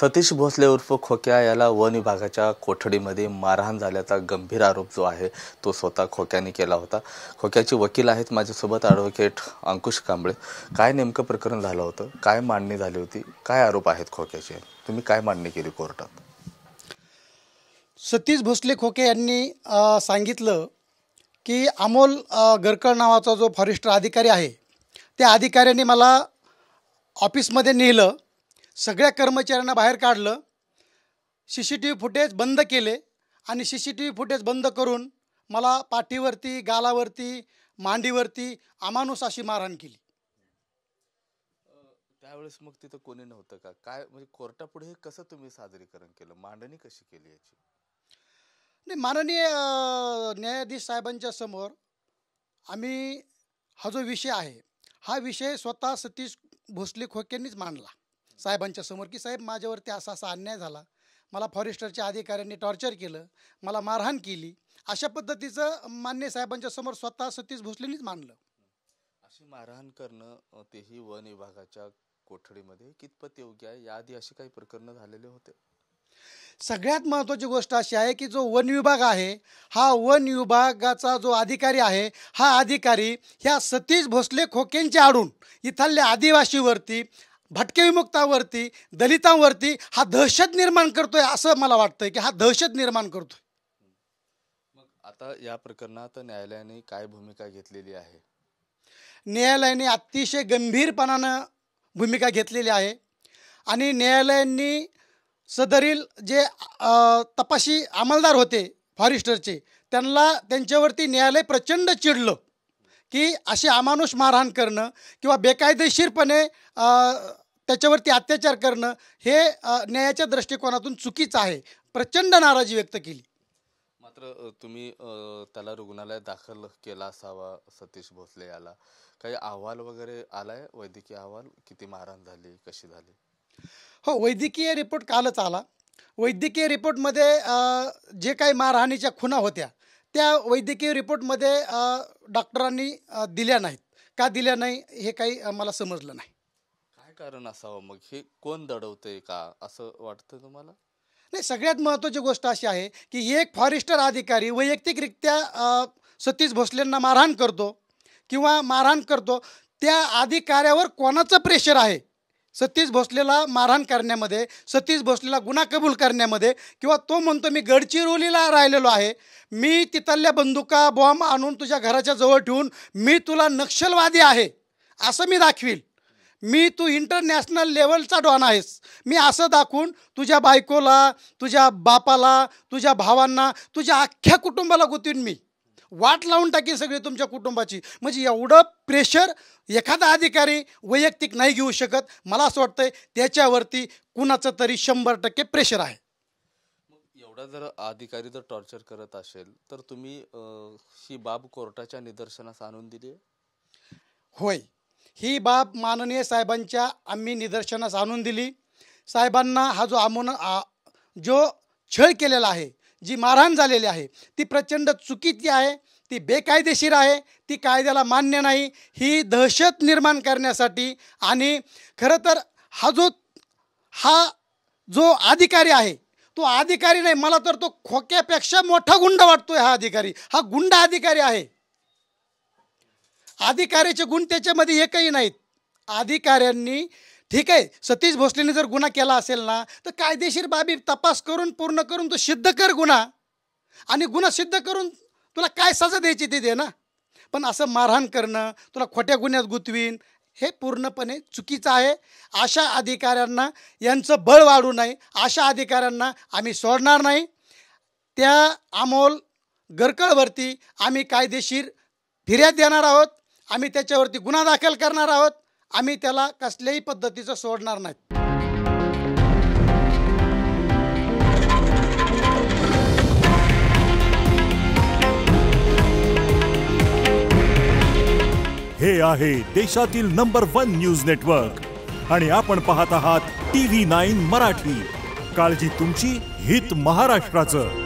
सतीश भोसले उर्फ खोक्या याला वन विभागाच्या कोठडीमध्ये मारहाण झाल्याचा गंभीर आरोप जो आहे तो स्वतः खोक्याने केला होता। खोक्याचे वकील आहेत माझ्यासोबत ॲडव्होकेट अंकुश कांबळे। काय नेमकं प्रकरण झालं होतं, काय मांडणी झाली होती, काय आरोप आहेत खोक्याचे, तुम्ही काय मांडणी केली कोर्टात? सतीश भोसले खोके यांनी सांगितलं की अमोल गरकळ नावाचा जो फॉरेस्टर अधिकारी आहे त्या अधिकाऱ्यांनी मला ऑफिसमध्ये नेलं, सगळ्या कर्मचाऱ्यांना बाहेर काढलं, CCTV फुटेज बंद केले आणि CCTV फुटेज बंद करून मला पाठीवरती, गालावरती, मांडीवरती अमानुष अशी मारहाण केली। त्यावेळेस मग तिथं कोणी नव्हतं का? काय म्हणजे कोर्टापुढे हे कसं तुम्ही सादरीकरण केलं, मांडणी कशी केली याची? नाही, माननीय न्यायाधीश साहेबांच्या समोर आम्ही हा जो विषय आहे हा विषय स्वतः सतीश भोसले खोकेंनीच मांडला साहेबांच्या समोर की साहेब माझ्यावरती असा असा अन्याय झाला, मला फॉरेस्टरच्या अधिकाऱ्यांनी टॉर्चर केलं, मला मारहाण केली, अशा पद्धतीचं मान्य साहेबांच्या समोर स्वतः सतीश भोसलेंनीच मांडलं। अशी मारहाण करणं तेही वन विभागाच्या कोठडीमध्ये कितपत योग्य आहे? याआधी अशी काही प्रकरणं झालेले होते? सगळ्यात महत्त्वाची गोष्ट अशी आहे की जो वन विभाग आहे हा वन विभागाचा जो अधिकारी आहे हा अधिकारी ह्या सतीश भोसले खोकेंच्या आडून इथल्या आदिवासीवरती, भटके विमुक्तावरती, दलितांवरती हा दहशत निर्माण करतोय असं मला वाटतंय की हा दहशत निर्माण करतोय। मग आता या प्रकरणात न्यायालयाने काय भूमिका घेतलेली आहे? न्यायालयाने अतिशय गंभीरपणानं भूमिका घेतलेली आहे आणि न्यायालयाने सदरील जे तपासी अंमलदार होते फॉरेस्टरचे त्यांच्यावरती न्यायालय प्रचंड चिडलं की अशी अमानुष मारहाण करणं किंवा बेकायदेशीरपणे त्याच्यावरती अत्याचार करणं हे न्यायाच्या दृष्टिकोनातून चुकीचं आहे, प्रचंड नाराजी व्यक्त केली। मात्र तुम्ही त्याला रुग्णालयात दाखल केला असावा सतीश भोसले याला, काही अहवाल वगैरे आलाय, वैद्यकीय अहवाल, किती मारहाण झाली, कशी झाली? हो, वैद्यकीय रिपोर्ट कालच आला। वैद्यकीय रिपोर्टमध्ये जे काही मारहाणीच्या खुणा होत्या त्या वैद्यकीय रिपोर्टमध्ये डॉक्टरांनी दिल्या नाहीत। का दिल्या नाही हे काही मला समजलं नाही। काय कारण असावं मग? हे कोण दडवतंय का असं वाटतं तुम्हाला? नाही, सगळ्यात महत्त्वाची गोष्ट अशी आहे की एक फॉरेस्टर अधिकारी वैयक्तिकरित्या सतीश भोसलेंना मारहाण करतो किंवा मारहाण करतो, त्या अधिकाऱ्यावर कोणाचं प्रेशर आहे सतीश भोसलेला मारहाण करण्यामध्ये, सतीश भोसलेला गुन्हा कबूल करण्यामध्ये, किंवा तो म्हणतो मी गडचिरोलीला राहिलेलो आहे, मी तिथल्या बंदुका बॉम्ब आणून तुझ्या घराच्या जवळ ठेवून मी तुला नक्षलवादी आहे असं मी दाखवील, मी तू इंटरनॅशनल लेवलचा डॉन आहेस, मी असं दाखवून तुझ्या बायकोला, तुझ्या बापाला, तुझ्या भावांना, तुझ्या अख्ख्या कुटुंबाला गुंतवीन, मी वाट लावून टाकीन सगळी तुमच्या कुटुंबाची। म्हणजे एवढं प्रेशर एखादा अधिकारी वैयक्तिक नाही घेऊ शकत। मला असं वाटतंय त्याच्यावरती कुणाचं तरी 100% प्रेशर आहे। एवढा जर अधिकारी जर टॉर्चर करत असेल तर तुम्ही ही बाब कोर्टाच्या निदर्शनास आणून दिली? होय, ही बाब माननीय साहेबांच्या आम्ही निदर्शनास आणून दिली। साहेबांना हा जो छळ केलेला आहे, जी मारहाण झालेली आहे ती प्रचंड चुकीची आहे, ती बेकायदेशीर आहे, ती कायद्याला मान्य नाही, ही दहशत निर्माण करण्यासाठी। आणि खरं तर हा जो अधिकारी आहे तो अधिकारी नाही, मला तर तो खोक्यापेक्षा मोठा गुंड वाटतोय। हा अधिकारी हा गुंड अधिकारी आहे। अधिकाऱ्याचे गुण त्याच्यामध्ये एकही नाहीत। अधिकाऱ्यांनी ठीक आहे, सतीश भोसलेने जर गुन्हा केला असेल ना तर कायदेशीर बाबी तपास करून पूर्ण करून तो सिद्ध कर गुन्हा, आणि गुन्हा सिद्ध करून तुला काय सजा द्यायची ते दे ना। पण असं मारहाण करणं, तुला खोट्या गुन्ह्यात गुंतवीन, हे पूर्णपणे चुकीचं आहे। अशा अधिकाऱ्यांना यांचं बळ वाढू नये, अशा अधिकाऱ्यांना आम्ही सोडणार नाही। त्या अमोल गरकळवरती आम्ही कायदेशीर फिर्याद देणार आहोत, आम्ही त्याच्यावरती गुन्हा दाखल करणार आहोत, आम्ही त्याला कसल्याही पद्धतीचं सोडणार नाही। हे आहे देशातील नंबर 1 न्यूज नेटवर्क आणि आपण पाहत आहात TV9 मराठी। काळजी तुमची, हित महाराष्ट्राचं।